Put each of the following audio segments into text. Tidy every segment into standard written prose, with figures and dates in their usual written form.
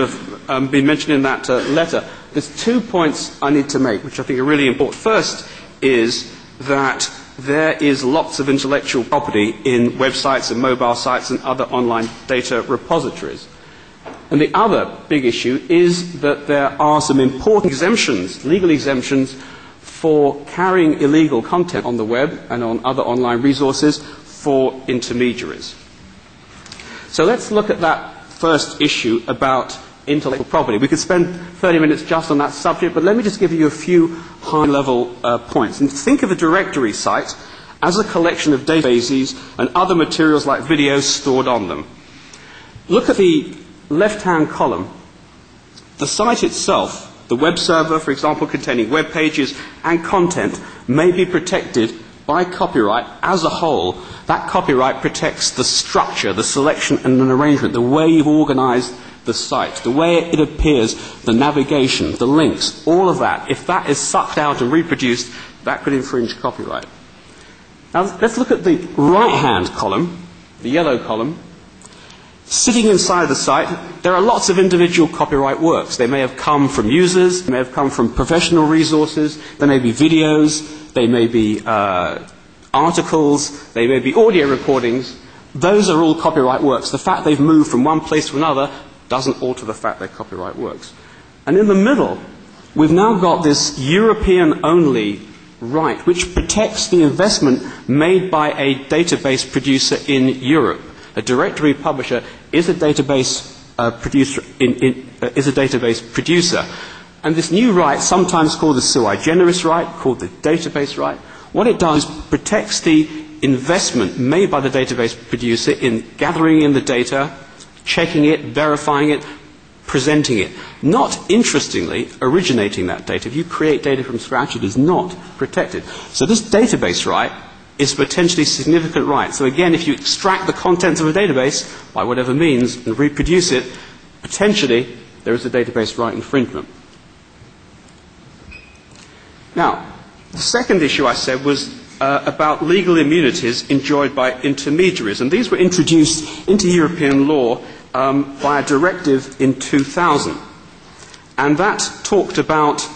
have been mentioned in that letter, there's 2 points I need to make, which I think are really important. First is that there is lots of intellectual property in websites and mobile sites and other online data repositories. And the other big issue is that there are some important exemptions, legal exemptions, for carrying illegal content on the web and on other online resources for intermediaries. So let's look at that first issue about intellectual property. We could spend 30 minutes just on that subject, but let me just give you a few high-level points. And think of a directory site as a collection of databases and other materials like videos stored on them. Look at the left-hand column. The site itself, the web server, for example, containing web pages and content, may be protected by copyright as a whole. That copyright protects the structure, the selection and an arrangement, the way you've organized the site, the way it appears, the navigation, the links, all of that. If that is sucked out and reproduced, that could infringe copyright. Now let's look at the right-hand column, the yellow column. Sitting inside the site, there are lots of individual copyright works. They may have come from users, they may have come from professional resources, there may be videos, they may be articles, they may be audio recordings. Those are all copyright works. The fact they've moved from one place to another doesn't alter the fact they're copyright works. And in the middle, we've now got this European-only right, which protects the investment made by a database producer in Europe. A directory publisher is a database producer. And this new right, sometimes called the sui generis right, called the database right, what it does is protects the investment made by the database producer in gathering in the data, checking it, verifying it, presenting it. Not, interestingly, originating that data. If you create data from scratch, it is not protected. So this database right is a potentially significant right. So again, if you extract the contents of a database, by whatever means, and reproduce it, potentially there is a database right infringement. Now, the second issue I said was about legal immunities enjoyed by intermediaries. And these were introduced into European law by a directive in 2000. And that talked about,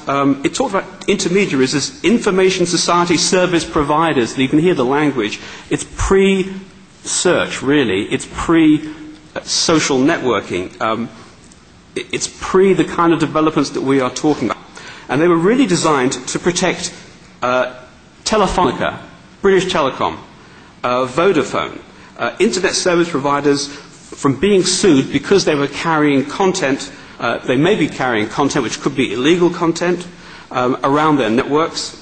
intermediaries as information society service providers. You can hear the language. It's pre-search, really. It's pre-social networking. It's pre the kind of developments that we are talking about. And they were really designed to protect Telefonica, British Telecom, Vodafone, internet service providers from being sued because they were carrying content. They may be carrying content which could be illegal content around their networks.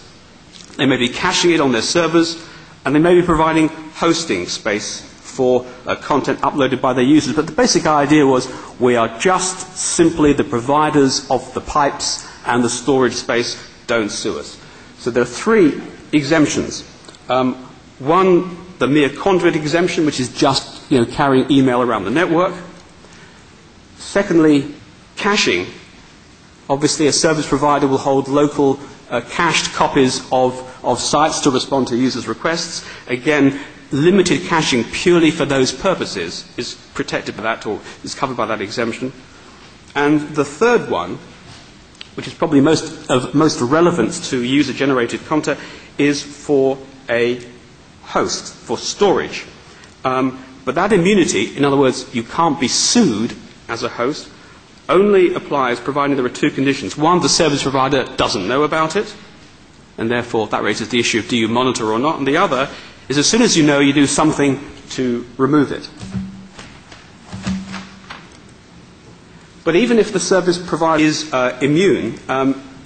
They may be caching it on their servers, and they may be providing hosting space for content uploaded by their users. But the basic idea was we are just simply the providers of the pipes and the storage space. Don't sue us. So there are three exemptions. One, the mere conduit exemption, which is just carrying email around the network. Secondly, caching. Obviously, a service provider will hold local cached copies of sites to respond to users' requests. Again, limited caching purely for those purposes is protected by that, or is covered by that exemption. And the third one, which is probably of most relevance to user-generated content, is for a host, for storage. But that immunity, in other words, you can't be sued as a host, only applies providing there are two conditions. One, the service provider doesn't know about it, and therefore that raises the issue of do you monitor or not. And the other is as soon as you know, you do something to remove it. But even if the service provider is immune,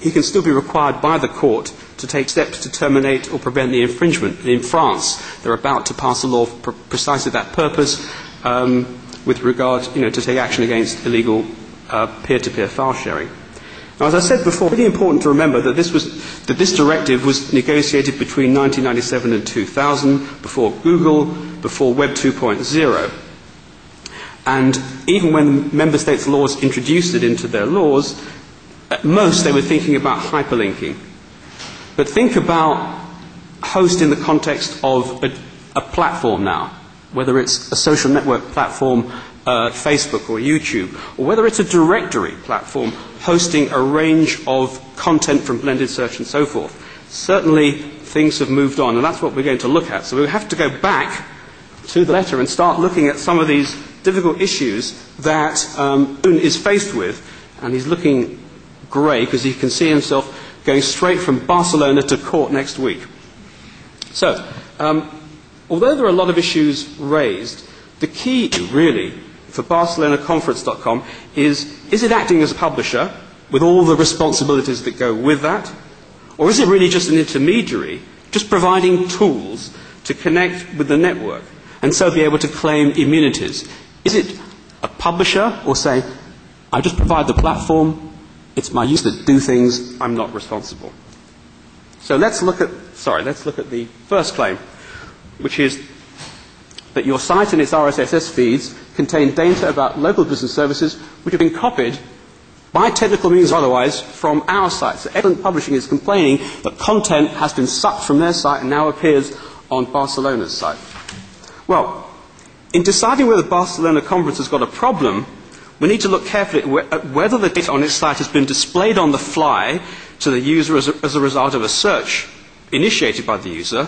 he can still be required by the court to take steps to terminate or prevent the infringement. In France, they're about to pass a law for precisely that purpose with regard to take action against illegal peer-to-peer file sharing. Now, as I said before, it's really important to remember that this directive was negotiated between 1997 and 2000, before Google, before Web 2.0. And even when member states' laws introduced it into their laws, at most they were thinking about hyperlinking. But think about host in the context of a platform now, whether it's a social network platform Facebook or YouTube, or whether it's a directory platform hosting a range of content from blended search and so forth. Certainly things have moved on, and that's what we're going to look at. So we have to go back to the letter and start looking at some of these difficult issues that Boone is faced with. And he's looking grey because he can see himself going straight from Barcelona to court next week. So, although there are a lot of issues raised, the key really for BarcelonaConference.com is it acting as a publisher with all the responsibilities that go with that? Or is it really just an intermediary, just providing tools to connect with the network and so be able to claim immunities? Is it a publisher or say, I just provide the platform, it's my use that do things, I'm not responsible? So let's look at the first claim, which is that your site and its RSS feeds contain data about local business services which have been copied by technical means or otherwise from our site. So Excellent Publishing is complaining that content has been sucked from their site and now appears on Barcelona's site. Well, in deciding whether Barcelona Conference has got a problem, we need to look carefully at whether the data on its site has been displayed on the fly to the user as a result of a search initiated by the user,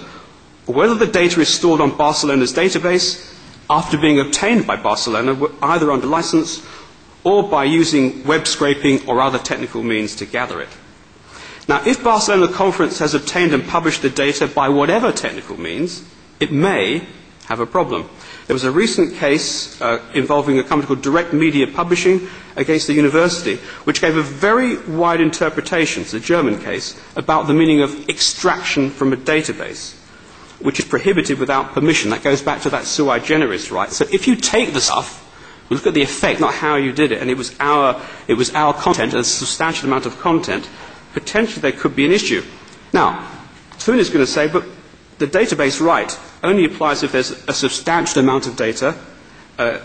or whether the data is stored on Barcelona's database after being obtained by Barcelona, either under license or by using web scraping or other technical means to gather it. Now, if Barcelona Conference has obtained and published the data by whatever technical means, it may have a problem. There was a recent case involving a company called Direct Media Publishing against the university, which gave a very wide interpretation, it's a German case, about the meaning of extraction from a database, which is prohibited without permission. That goes back to that sui generis right. So if you take the stuff, we look at the effect, not how you did it, and it was our content, a substantial amount of content, potentially there could be an issue. Now, Thun is going to say, but the database right only applies if there's a substantial amount of data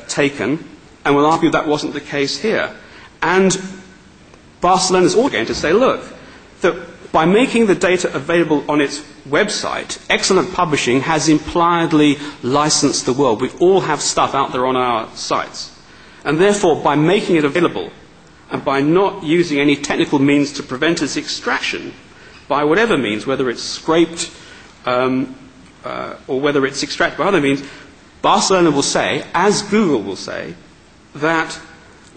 taken, and we'll argue that wasn't the case here. And Barcelona is also going to say, look, that by making the data available on its website, Excellent Publishing has impliedly licensed the world. We all have stuff out there on our sites. And therefore, by making it available, and by not using any technical means to prevent its extraction, by whatever means, whether it's scraped, or whether it's extracted by other means, Barcelona will say, as Google will say, that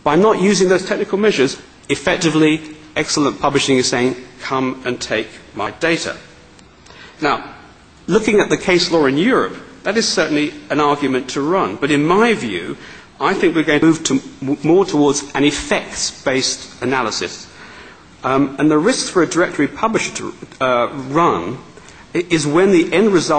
by not using those technical measures, effectively, Excellent Publishing is saying, come and take my data. Now, looking at the case law in Europe, that is certainly an argument to run. But in my view, I think we're going to move more towards an effects-based analysis. And the risks for a directory publisher to run is when the end result